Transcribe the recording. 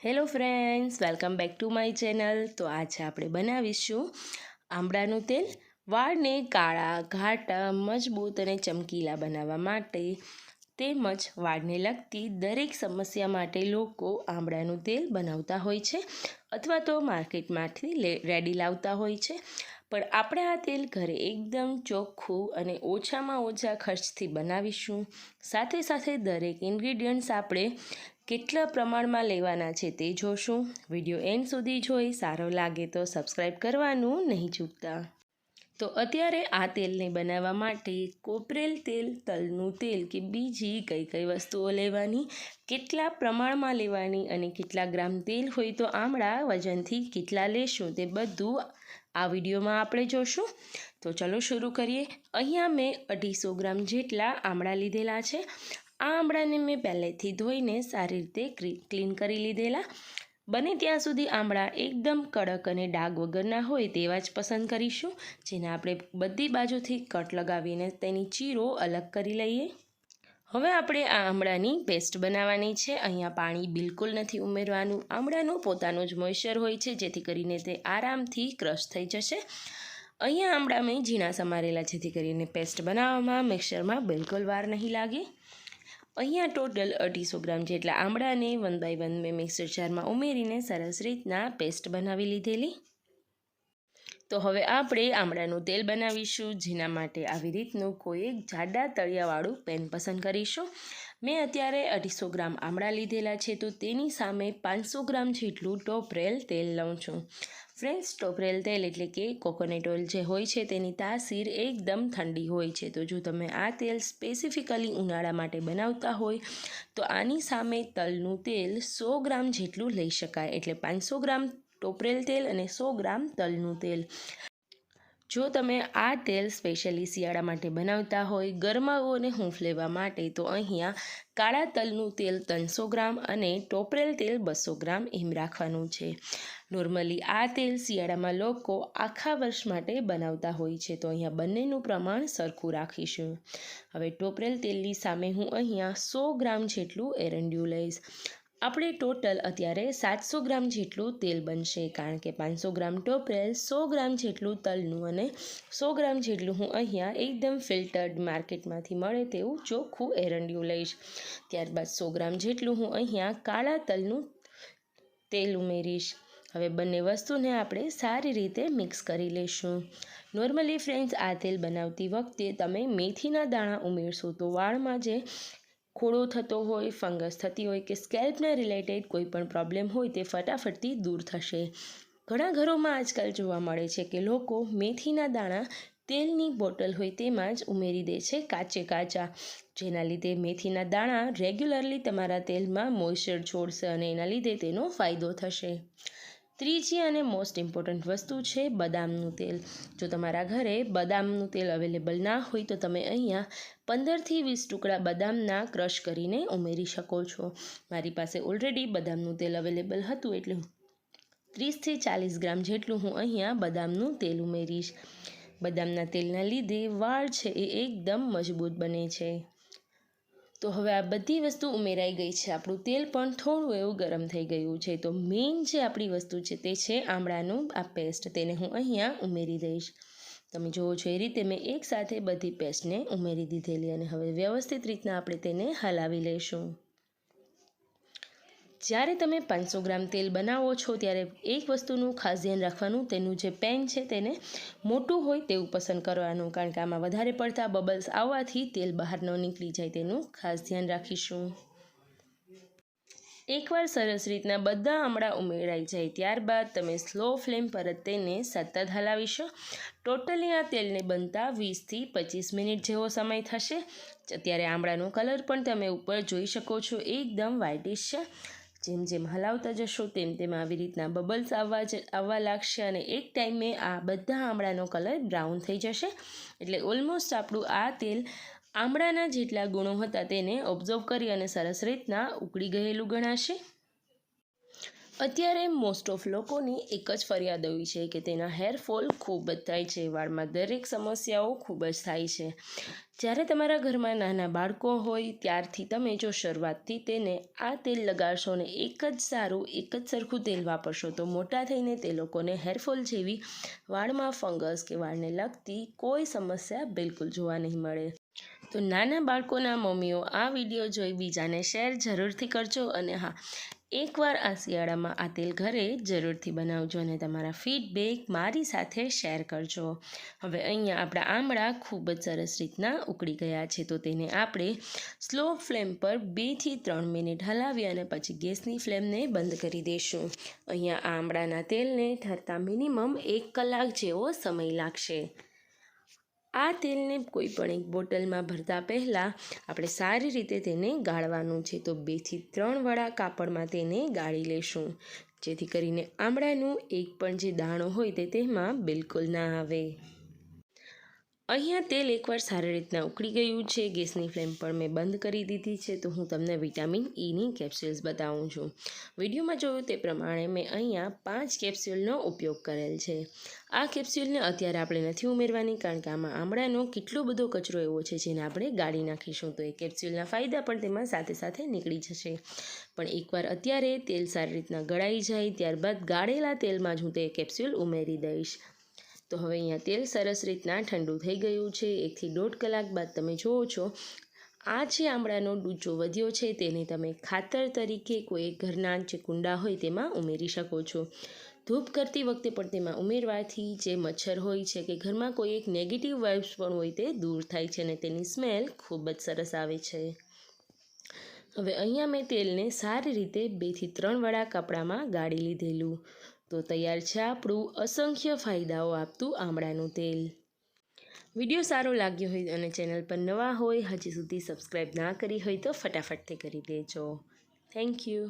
Hello friends, welcome back to my channel. તો આજે આપણે બનાવીશું આમળાનું તેલ. વાળને કાળા, ઘાટા, મજબૂત અને ચમકીલા બનાવવા માટે તેમજ વાળને લગતી દરેક સમસ્યા માટે લોકો આમળાનું તેલ બનાવતા હોય છે અથવા તો માર્કેટમાંથી રેડી લાવતા હોય છે. પણ આપણે આ તેલ ઘરે એકદમ ચોખ્ખું અને ઓછામાં ઓછા ખર્ચથી બનાવીશું. સાથે સાથે દરેક ઇન્ગ્રીડિયન્ટ્સ આપણે કેટલા પ્રમાણમાં લેવાના છે તે જોશું. વિડીયો એન્ડ સુધી જોઈ સારો લાગે તો સબસ્ક્રાઈબ કરવાનું નહીં ચૂકતા. તો અત્યારે આ તેલને બનાવવા માટે કોપરેલ તેલ, તલનું તેલ કે બીજી કઈ કઈ વસ્તુઓ લેવાની, કેટલા પ્રમાણમાં લેવાની અને કેટલા ગ્રામ તેલ હોય તો આમળા વજનથી કેટલા લેશું તે બધું આ વિડીયોમાં આપણે જોશું. તો ચલો શરૂ કરીએ. અહીંયા મેં 250 ગ્રામ જેટલા આમળા લીધેલા છે. આ આમળાને મેં પહેલેથી ધોઈને સારી રીતે ક્લીન કરી લીધેલા. બને ત્યાં સુધી આમળા એકદમ કડક અને ડાઘ વગરના હોય તેવા જ પસંદ કરીશું, જેને આપણે બધી બાજુથી કટ લગાવીને તેની ચીરો અલગ કરી લઈએ. હવે આપણે આ આમળાની પેસ્ટ બનાવવાની છે. અહીંયા પાણી બિલકુલ નથી ઉમેરવાનું. આમળાનું પોતાનું જ મોઇશ્ચર હોય છે, જેથી કરીને તે આરામથી ક્રશ થઈ જશે. અહીંયા આમળા મેં ઝીણા સમારેલા, જેથી કરીને પેસ્ટ બનાવવામાં મિક્સરમાં બિલકુલ વાર નહીં લાગે. અહીંયા ટોટલ 250 ગ્રામ જેટલા આમળાને 1 બાય 1 મેં મિક્સર જારમાં ઉમેરીને સરસ રીતના પેસ્ટ બનાવી લીધેલી. તો હવે આપણે આમળાનું તેલ બનાવીશું, જેના માટે આવી રીતનું કોઈ એક જાડા તળિયાવાળું પેન પસંદ કરીશું. મેં અત્યારે 250 ગ્રામ આમળા લીધેલા છે, તો તેની સામે 500 ગ્રામ જેટલું ટોપરેલ તેલ લઉં છું. ફ્રેન્ડ્સ, ટોપરેલ તેલ એટલે કે કોકોનટ ઓઇલ જે હોય છે તેની તાસીર એકદમ ઠંડી હોય છે. તો જો તમે આ તેલ સ્પેસિફિકલી ઉનાળા માટે બનાવતા હોય તો આની સામે તલનું તેલ 100 ગ્રામ જેટલું લઈ શકાય. એટલે 500 ગ્રામ ટોપરેલ તેલ અને 100 ગ્રામ તલનું તેલ. જો તમે આ તેલ સ્પેશિયલી શિયાળા માટે બનાવતા હોય, ગરમાવો અને હૂંફ લેવા માટે, તો અહીંયા કાળા તલનું તેલ 300 ગ્રામ અને ટોપરેલ તેલ 200 ગ્રામ એમ રાખવાનું છે. નોર્મલી આ તેલ શિયાળામાં લોકો આખા વર્ષ માટે બનાવતા હોય છે, તો અહીંયા બંનેનું પ્રમાણ સરખું રાખીશું. હવે ટોપરેલ તેલની સામે હું અહીંયા 100 ગ્રામ જેટલું એરંડિયું લઈશ. આપણે ટોટલ અત્યારે 700 ગ્રામ જેટલું તેલ બનશે, કારણ કે 500 ગ્રામ ટોપરેલ, 100 ગ્રામ જેટલું તલનું અને 100 ગ્રામ જેટલું હું અહીંયા એકદમ ફિલ્ટર્ડ માર્કેટમાંથી મળે તેવું ચોખ્ખું એરંડિયું લઈશ. ત્યારબાદ 100 ગ્રામ જેટલું હું અહીંયા કાળા તલનું તેલ ઉમેરીશ. હવે બંને વસ્તુને આપણે સારી રીતે મિક્સ કરી લઈશું. નોર્મલી ફ્રેન્ડ્સ, આ તેલ બનાવતી વખતે તમે મેથીના દાણા ઉમેરશો તો વાળમાં જે ખોડો થતો હોય, ફંગસ થતી હોય કે સ્કેલ્પને રિલેટેડ કોઈ પણ પ્રોબ્લેમ હોય તે ફટાફટથી દૂર થશે. ઘણા ઘરોમાં આજકાલ જોવા મળે છે કે લોકો મેથીના દાણા તેલની બોટલ હોય તેમાં જ ઉમેરી દે છે કાચા, જેના લીધે મેથીના દાણા રેગ્યુલરલી તમારા તેલમાં મોઇશ્ચર છોડશે અને એના લીધે તેનો ફાયદો થશે. ત્રીજી અને મોસ્ટ ઇમ્પોર્ટન્ટ વસ્તુ છે બદામનું તેલ. જો તમારા ઘરે બદામનું તેલ અવેલેબલ ના હોય તો તમે અહીંયા 15થી 20 ટુકડા બદામના ક્રશ કરીને ઉમેરી શકો છો. મારી પાસે ઓલરેડી બદામનું તેલ અવેલેબલ હતું, એટલે 30થી 40 ગ્રામ જેટલું હું અહીંયા બદામનું તેલ ઉમેરીશ. બદામના તેલના લીધે વાળ છે એ એકદમ મજબૂત બને છે. તો હવે આ બધી વસ્તુ ઉમેરાઈ ગઈ છે. આપણું તેલ પણ થોડું એવું ગરમ થઈ ગયું છે. તો મેઇન જે આપણી વસ્તુ છે તે છે આમળાનું આ પેસ્ટ. તેને હું અહીંયા ઉમેરી દઈશ. તમે જુઓ છો એ રીતે મેં એકસાથે બધી પેસ્ટને ઉમેરી દીધેલી અને હવે વ્યવસ્થિત રીતના આપણે તેને હલાવી લઈશું. જ્યારે તમે 500 ગ્રામ તેલ બનાવો છો ત્યારે એક વસ્તુનું ખાસ ધ્યાન રાખવાનું, તેનું જે પેન છે તેને મોટું હોય તેવું પસંદ કરવાનું, કારણ કે આમાં વધારે પડતા બબલ્સ આવવાથી તેલ બહાર ન નીકળી જાય, તેનું ખાસ ધ્યાન રાખીશું. એકવાર સરસ રીતના બધા આમળા ઉમેરાઈ જાય ત્યારબાદ તમે સ્લો ફ્લેમ પર તેને સતત હલાવીશો. ટોટલી આ તેલને બનતા 20થી 25 મિનિટ જેવો સમય થશે. અત્યારે આમળાનો કલર પણ તમે ઉપર જોઈ શકો છો, એકદમ વ્હાઇટિશ છે. જેમ જેમ હલાવતા જશો તેમ તેમ આવી રીતના બબલ્સ આવવા લાગશે અને એક ટાઈમે આ બધા આમળાનો કલર બ્રાઉન થઈ જશે. એટલે ઓલમોસ્ટ આપણું આ તેલ આમળાના જેટલા ગુણો હતા તેને ઓબ્ઝર્વ કરી અને સરસ રીતના ઉકળી ગયેલું ગણાશે. અત્યારે મોસ્ટ ઓફ લોકોની એક જ ફરિયાદ એવી છે કે તેના હેરફોલ ખૂબ જ થાય છે, વાળમાં દરેક સમસ્યાઓ ખૂબ જ થાય છે. જ્યારે તમારા ઘરમાં નાના બાળકો હોય ત્યારથી તમે જો શરૂઆતથી તેને આ તેલ લગાડશો ને એક જ સારું એક જ સરખું તેલ વાપરશો તો મોટા થઈને તે લોકોને હેરફોલ જેવી વાળમાં ફંગસ કે વાળને લગતી કોઈ સમસ્યા બિલકુલ જોવા નહીં મળે. તો નાના બાળકોના મમ્મીઓ આ વિડીયો જોઈ બીજાને શેર જરૂરથી કરજો. અને હા, એકવાર આ શિયાળામાં આ તેલ ઘરે જરૂરથી બનાવજો અને તમારા ફીડબેક મારી સાથે શેર કરજો. હવે અહીંયા આપણા આમળા ખૂબ જ સરસ રીતના ઉકળી ગયા છે, તો તેને આપણે સ્લો ફ્લેમ પર 2 થી 3 મિનિટ હલાવી અને પછી ગેસની ફ્લેમને બંધ કરી દઈશું. અહીંયા આમળાના તેલને ઠરતા મિનિમમ 1 કલાક જેવો સમય લાગશે. આ તેલને કોઈ પણ એક બોટલમાં ભરતા પહેલાં આપણે સારી રીતે તેને ગાળવાનું છે, તો 2 થી 3 વડા કાપડમાં તેને ગાળી લેશું, જેથી કરીને આમળાનું એક પણ જે દાણો હોય તે તેમાં બિલકુલ ના આવે. અહીંયા તેલ એકવાર સારી રીતના ઉકળી ગયું છે, ગેસની ફ્લેમ પણ મેં બંધ કરી દીધી છે. તો હું તમને વિટામિન ઈની કેપ્સ્યુલ્સ બતાવું છું. વિડીયોમાં જોયું તે પ્રમાણે મેં અહીંયા 5 કેપ્સ્યુલનો ઉપયોગ કરેલ છે. આ કેપ્સ્યુલને અત્યારે આપણે નથી ઉમેરવાની, કારણ કે આમાં આમળાનો કેટલો બધો કચરો એવો છે જેને આપણે ગાળી નાખીશું, તો એ કેપ્સ્યુલના ફાયદા પણ તેમાં સાથે સાથે નીકળી જશે. પણ એકવાર અત્યારે તેલ સારી રીતના ગળાઈ જાય ત્યારબાદ ગાળેલા તેલમાં જ હું તે કેપ્સ્યુલ ઉમેરી દઈશ. તો હવે અહીંયા તેલ સરસ રીતના ઠંડુ થઈ ગયું છે. 1 થી 1.5 કલાક બાદ તમે જુઓ છો આ જે આમળાનો ડૂચો વધ્યો છે તેને તમે ખાતર તરીકે કોઈ ઘરના જે કુંડા હોય તેમાં ઉમેરી શકો છો. ધૂપ કરતી વખતે પણ તેમાં ઉમેરવાથી જે મચ્છર હોય છે કે ઘરમાં કોઈ એક નેગેટિવ વાઇબ્સ પણ હોય તે દૂર થાય છે અને તેની સ્મેલ ખૂબ જ સરસ આવે છે. હવે અહીંયા મેં તેલને સારી રીતે 2 થી 3 વડા કપડામાં ગાળી લીધેલું. તો તૈયાર છે આપણું અસંખ્ય ફાયદાઓ આપતું આમળાનું તેલ. વિડીયો સારો લાગ્યો હોય અને ચેનલ પર નવા હોય, હજી સુધી સબસ્ક્રાઈબ ના કરી હોય તો ફટાફટથી કરી દેજો. Thank you.